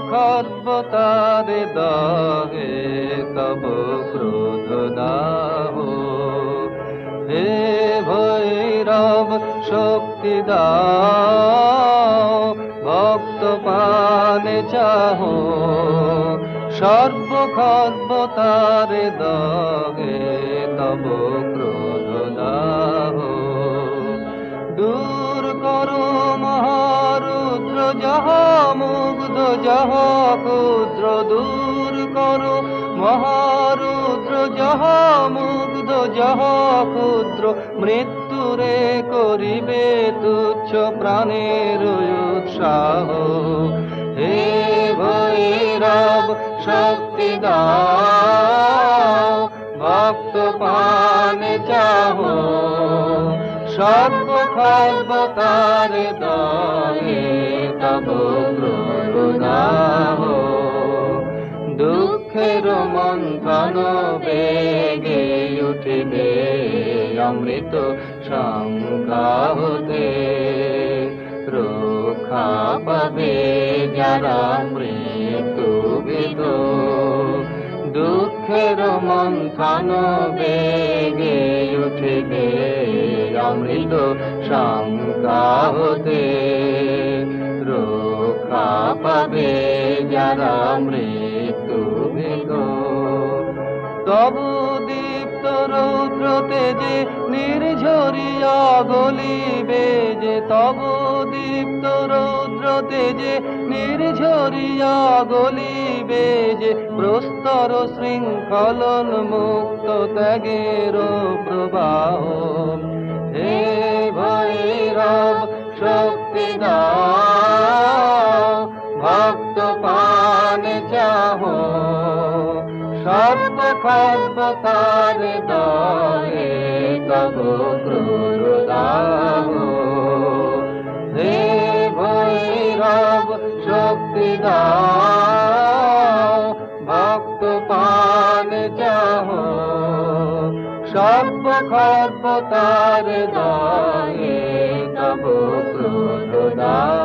সর্বখর্বতারে দহে তব ক্রোধ দাহ। হে ভৈরব শক্তি দাও, ভক্ত পানে চাহ। সর্বখর্বতারে দহে তব ক্রোধ দাহ। দূর করো মহারুদ্র যাহ মুগ্ধ যাহ ক্ষুদ্র। দূর করো মহারুদ্র যাহ মুগ্ধ যাহ ক্ষুদ্র। মৃত্যুরে করিবে তুচ্ছ প্রাণের উৎসাহ। হে ভৈরব শক্তি দাও, ভক্ত পানে চাহ। সর্বখর্বতারে দহে তব ক্রোধ দাহ। দুঃখের মন্থন বেগে উঠিবে অমৃত সংজ্ঞা হতে। রক্ষা পাবে যারা মৃত্যু ভীত। দুঃখের মন্থন বেগে উঠিবে অমৃত সংজ্ঞা হতে। রক্ষা পাবে যারা মৃত্যু ভীত। তবু দীপ্ত রৌদ্র তেজে নির্ঝরিয়া গলিবে যে। তবু দীপ্ত রৌদ্র তেজে নির্ঝরিয়া গলিবে যে। প্রস্তর শৃঙ্খলন মুক্ত ত্যাগের প্রবাহ। হে ভৈরব শক্তি দাও, ভক্ত পানে চাহ। সর্বখর্বতারে দহে তব ক্রোধ দাহ। হে ভৈরব শক্তি দাও, ভক্ত পানে চাহ। সর্বখর্বতারে দহে তব ক্রোধ দাহ।